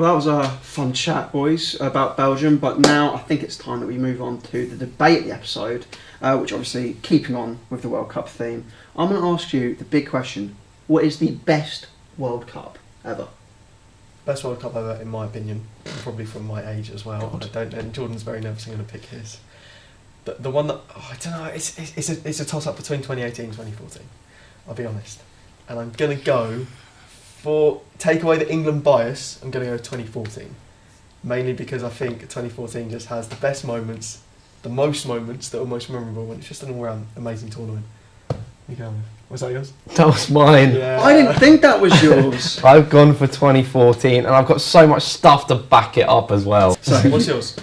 Well, that was a fun chat, boys, about Belgium. But now I think it's time that we move on to the debate of the episode, which obviously, keeping on with the World Cup theme, I'm going to ask you the big question. What is the best World Cup ever? Best World Cup ever, in my opinion, probably from my age as well. And Jordan's very nervous I'm going to pick his. The one that, I don't know, it's a toss-up between 2018 and 2014, I'll be honest. And I'm going to go take away the England bias, I'm going to go 2014. Mainly because I think 2014 just has the best moments, the most moments that are most memorable, and it's just an all-round amazing tournament. You go with. Was that yours? That was mine. Yeah. I didn't think that was yours. I've gone for 2014, and I've got so much stuff to back it up as well. So, what's yours?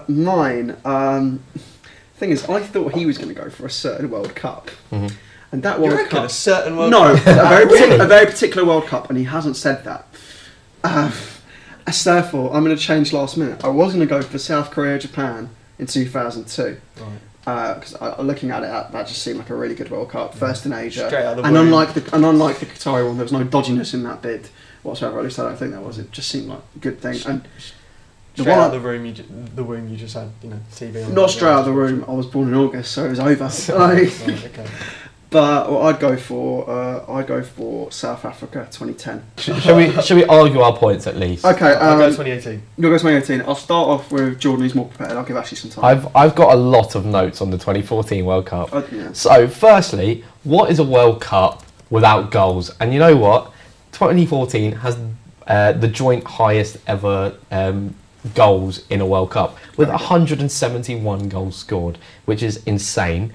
Mine. Thing is, I thought he was going to go for a certain World Cup, and that World Cup. A certain World Cup? No, a very particular World Cup, and he hasn't said that. Therefore, I'm going to change last minute. I was going to go for South Korea, Japan in 2002. Right. Because looking at it, that just seemed like a really good World Cup, first in Asia, and unlike the Qatari one, there was no dodginess in that bid whatsoever. At least I don't think there was. It just seemed like a good thing. And straight out of the room, you just had TV on. Not straight out of the room. I was born in August, so it was over. Right, okay. But I'd go for South Africa 2010. Should we argue our points at least? Okay, I'll go 2018. You'll go 2018. I'll start off with Jordan, who's more prepared. I'll give Ashley some time. I've got a lot of notes on the 2014 World Cup. Yeah. So, firstly, what is a World Cup without goals? And you know what? 2014 has the joint highest ever goals in a World Cup, with 171 goals scored, which is insane.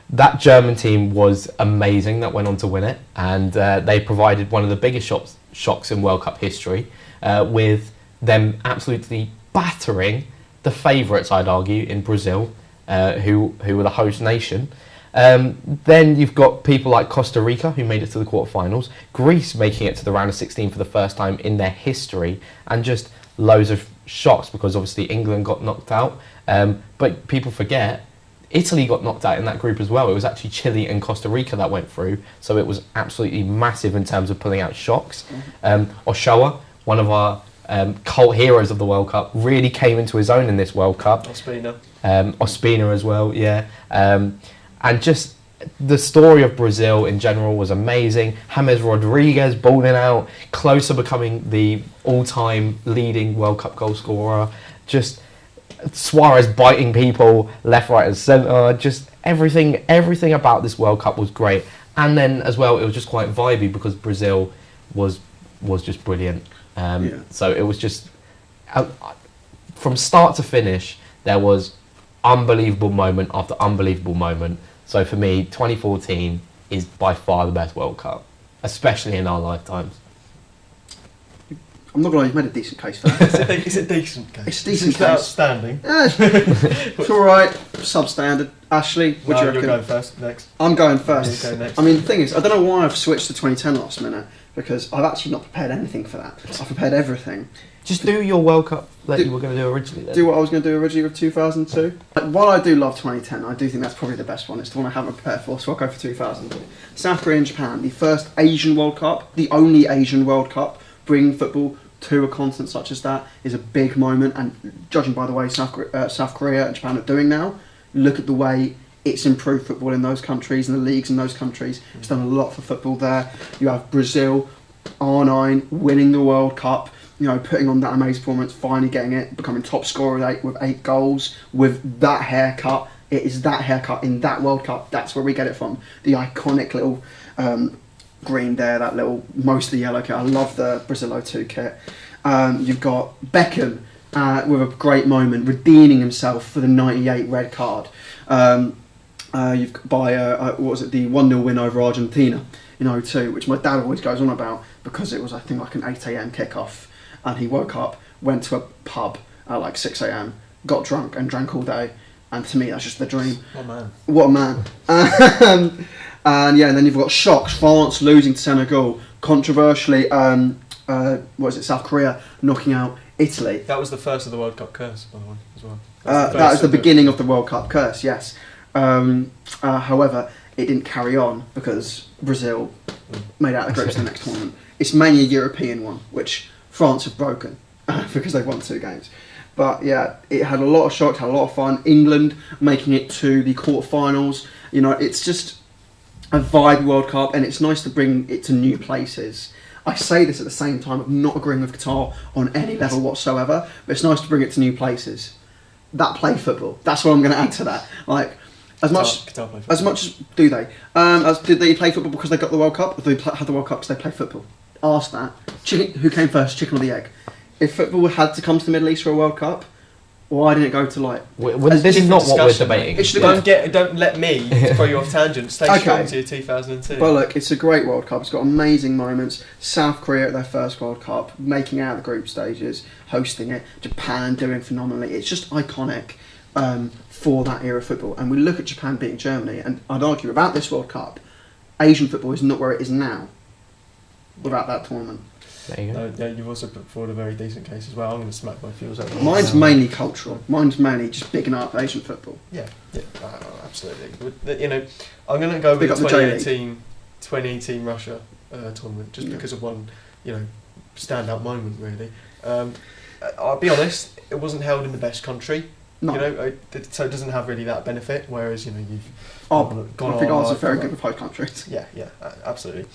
That German team was amazing that went on to win it, and they provided one of the biggest shocks in World Cup history, with them absolutely battering the favourites, I'd argue, in Brazil, who were the host nation. Then you've got people like Costa Rica, who made it to the quarterfinals, Greece making it to the round of 16 for the first time in their history, and just loads of shocks because obviously England got knocked out. But people forget, Italy got knocked out in that group as well. It was actually Chile and Costa Rica that went through, so it was absolutely massive in terms of pulling out shocks. Ochoa, one of our cult heroes of the World Cup, really came into his own in this World Cup. Ospina as well, yeah. And just the story of Brazil in general was amazing. James Rodriguez balling out, closer becoming the all-time leading World Cup goal scorer. Just Suarez biting people left, right and centre. Just everything about this World Cup was great. And then as well, it was just quite vibey because Brazil was just brilliant. So it was just from start to finish, there was unbelievable moment after unbelievable moment. So for me, 2014 is by far the best World Cup, especially in our lifetimes. I'm not going to lie, you've made a decent case for that. It's a decent case. It's a decent case. Outstanding. It's alright, substandard. Ashley, what do you reckon? You're going first, next. I'm going first. You go next. I mean, the thing is, I don't know why I've switched to 2010 last minute, because I've actually not prepared anything for that. I've prepared everything. Just do your World Cup that you were going to do originally then. Do what I was going to do originally with 2002. While I do love 2010, I do think that's probably the best one. It's the one I haven't prepared for, so I'll go for 2002. South Korea and Japan, the first Asian World Cup, the only Asian World Cup, bringing football to a continent such as that is a big moment, and judging by the way South Korea and Japan are doing now, look at the way it's improved football in those countries and the leagues in those countries. It's done a lot for football there. You have Brazil, R9, winning the World Cup, putting on that amazing performance, finally getting it, becoming top scorer with 8 goals, with that haircut. It is that haircut in that World Cup, that's where we get it from. The iconic little green there, that little mostly yellow kit. I love the Brazil 02 kit. You've got Beckham with a great moment, redeeming himself for the 98 red card. You've got the 1-0 win over Argentina in 02, which my dad always goes on about because it was, I think, like an 8 a.m. kickoff, and he woke up, went to a pub at like 6 a.m, got drunk and drank all day, and to me that's just the dream. What a man. And then you've got shocks. France losing to Senegal, controversially. South Korea knocking out Italy. That was the first of the World Cup curse, by the way, as well. That was the beginning of the World Cup curse, yes. However, it didn't carry on because Brazil made out the groups in the next tournament. It's mainly a European one, which France have broken because they've won 2 games. But yeah, it had a lot of shocks, had a lot of fun. England making it to the quarterfinals. You know, it's just a vibe World Cup, and it's nice to bring it to new places. I say this at the same time of not agreeing with Qatar on any level whatsoever, but it's nice to bring it to new places that play football. That's what I'm going to add to that. Like, as much as do they? Did they play football because they got the World Cup, or do they have the World Cup because they play football? Ask that. Who came first, chicken or the egg? If football had to come to the Middle East for a World Cup, why didn't it go to like? This is not what we're debating. Don't let me throw you off tangent. Stay strong to your 2002. Well, look, it's a great World Cup. It's got amazing moments. South Korea at their first World Cup, making out the group stages, hosting it. Japan doing phenomenally. It's just iconic for that era of football. And we look at Japan beating Germany, and I'd argue about this World Cup, Asian football is not where it is now without that tournament. There you go. No, you've also put forward a very decent case as well. I'm going to smack my fuels over. Mine's mainly cultural. Mine's mainly just bigging up Asian football. Yeah, absolutely. But, you know, I'm going to go with the 2018 Russia tournament just because of one, you know, standout moment really. I'll be honest, it wasn't held in the best country. No. You know, so it doesn't have really that benefit. Whereas, you know, you've gone I think on. ours are very good with host countries. Yeah, absolutely.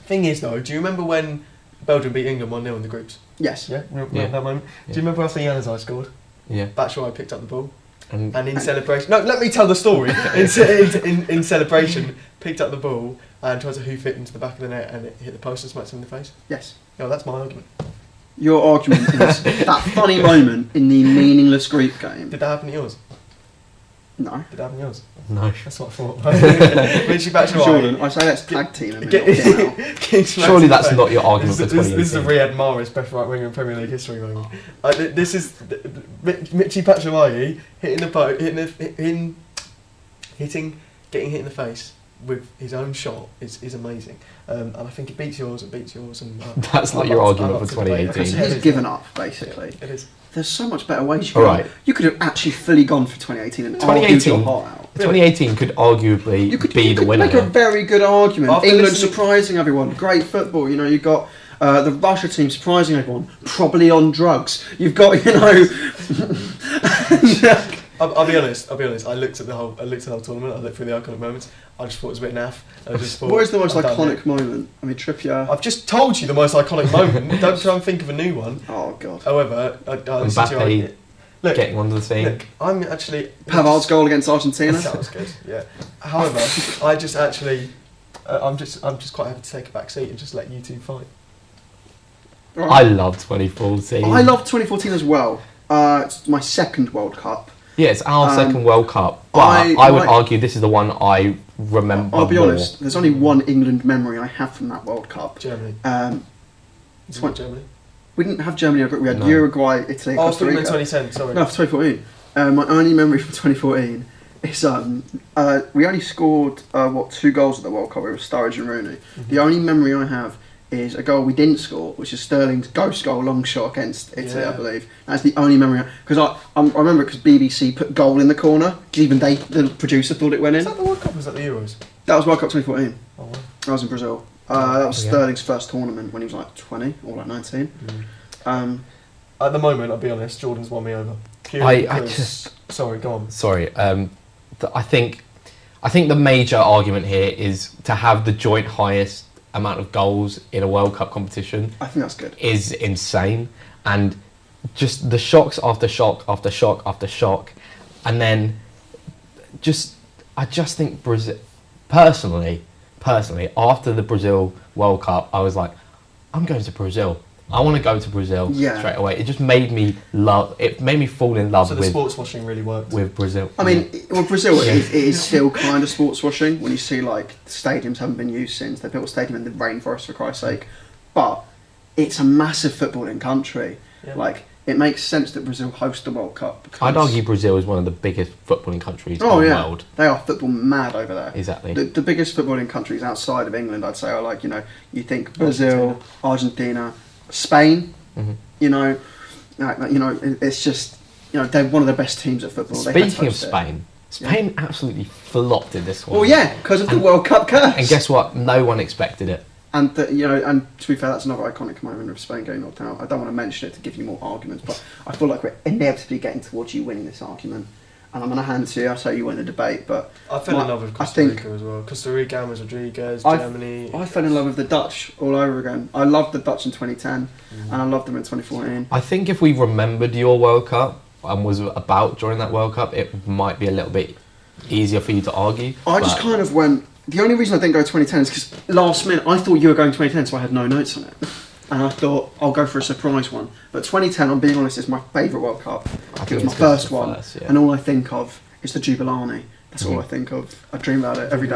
Thing is, though, do you remember when Belgium beat England 1-0 in the groups? Yes. Yeah, remember that moment? Yeah. Do you remember after Januzaj scored? Yeah. Batshuayi picked up the ball. And in celebration... No, let me tell the story. in celebration, picked up the ball and tried to hoof it into the back of the net and it hit the post and smacked him in the face. Yes. No, that's my argument. Your argument is that funny moment in the meaningless Greek game. Did that happen to yours? No. Did that happen to yours? No. That's what I thought. Richie Batshuayi. Jordan, I say let's tag team him. Surely that's not your argument for 2018. This is a Riyad Mahrez best right winger in Premier League history moment. This is Richie Batshuayi getting hit in the face with his own shot is amazing. And I think it beats yours. And that's not your argument for 2018. He's given up, basically. It is. There's so much better ways you could You could have actually fully gone for 2018 and argued your heart out. 2018 could arguably be the winner. You could make a very good argument. After England surprising everyone. Great football. You know, you've got the Russia team surprising everyone. Probably on drugs. You've got, you know... I'll be honest. I looked at the whole tournament. I looked through the iconic moments. I just thought it was a bit naff. What is the most iconic moment? I mean, Trippier. I've just told you the most iconic moment. Don't try and think of a new one. Oh God. However, Mbappe getting onto the scene. Look, I'm actually Pavard's goal against Argentina. That was good. Yeah. However, I just actually, I'm just quite happy to take a back seat and just let you two fight. Right. I love 2014. I love 2014 as well. It's my second World Cup. Yeah, it's our second World Cup, but I would argue this is the one I remember. I'll be honest. There's only one England memory I have from that World Cup. Germany. Germany. We didn't have Germany. We had Uruguay, Italy, Costa Rica. 2010. Sorry. No, for 2014. My only memory from 2014 is we only scored 2 goals at the World Cup. It was Sturridge and Rooney. Mm-hmm. The only memory I have is a goal we didn't score, which is Sterling's ghost goal, long shot against Italy, I believe. That's the only memory, because I remember because BBC put goal in the corner, because even the producer thought it went in. Was that the World Cup or was that the Euros? That was World Cup 2014. Oh, wow. I was in Brazil. That was Sterling's first tournament when he was like 20 or like 19. At the moment, I'll be honest, Jordan's won me over. Sorry, go on. Sorry, I think the major argument here is to have the joint highest amount of goals in a World Cup competition. I think that's good. Is insane, and just the shocks after shock after shock after shock, and then I just think Brazil. Personally, after the Brazil World Cup, I was like, I'm going to Brazil. I want to go to Brazil straight away. It just made me fall in love with... So the sports washing really worked? With Brazil. I mean, Brazil it is still kind of sports washing when you see like stadiums haven't been used since. They built a stadium in the rainforest for Christ's sake. But it's a massive footballing country. Yeah. Like, it makes sense that Brazil host the World Cup. I'd argue Brazil is one of the biggest footballing countries in the world. They are football mad over there. Exactly. The biggest footballing countries outside of England, I'd say, are like, you think Brazil, Argentina, Spain, it's just, they're one of the best teams at football. Speaking of Spain absolutely flopped in this one. Well, yeah, because of the World Cup curse. And guess what? No one expected it. And and to be fair, that's another iconic moment of Spain getting knocked out. I don't want to mention it to give you more arguments, but I feel like we're inevitably getting towards you winning this argument. And I'm going to hand it to you. I'll say you win the debate, but I fell in love with Costa Rica as well. Costa Rica, James Rodriguez, Germany. I fell in love with the Dutch all over again. I loved the Dutch in 2010, and I loved them in 2014. I think if we remembered your World Cup and was about during that World Cup, it might be a little bit easier for you to argue. I just kind of went. The only reason I didn't go 2010 is because last minute I thought you were going 2010, so I had no notes on it. And I thought I'll go for a surprise one. But 2010, I'm being honest, is my favourite World Cup. It was my first one, and all I think of is the Jubilani. That's all I think of. I dream about it every day.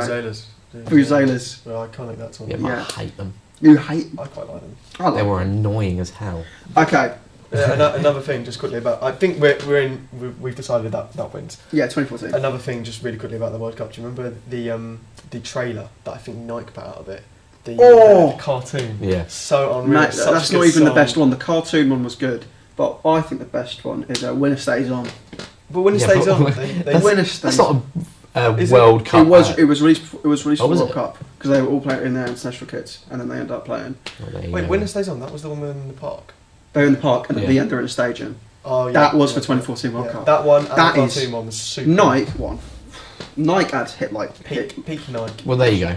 Vuvuzelas. Well, iconic that tournament. Yeah, I hate them. You hate them? I quite like them. They were annoying as hell. Okay. Another thing, just quickly about. I think we've decided that wins. Yeah, 2014. Another thing, just really quickly about the World Cup. Do you remember the trailer that I think Nike put out of it? The cartoon. Yeah. So unreal. Mate, that's not even the best one. The cartoon one was good, but I think the best one is Winner Stays On. But Winner Stays On. Winner Stays. That's not a World Cup. It was released for the World Cup because they were all playing in their international kits, and then they ended up playing. Wait, Winner Stays On. That was the one in the park. They were in the park, and at the end they're in a stadium. Oh yeah. That was for 2014 World Cup. That one. And the cartoon one was super. Nike one. Nike had hit peak Nike. Well, there you go.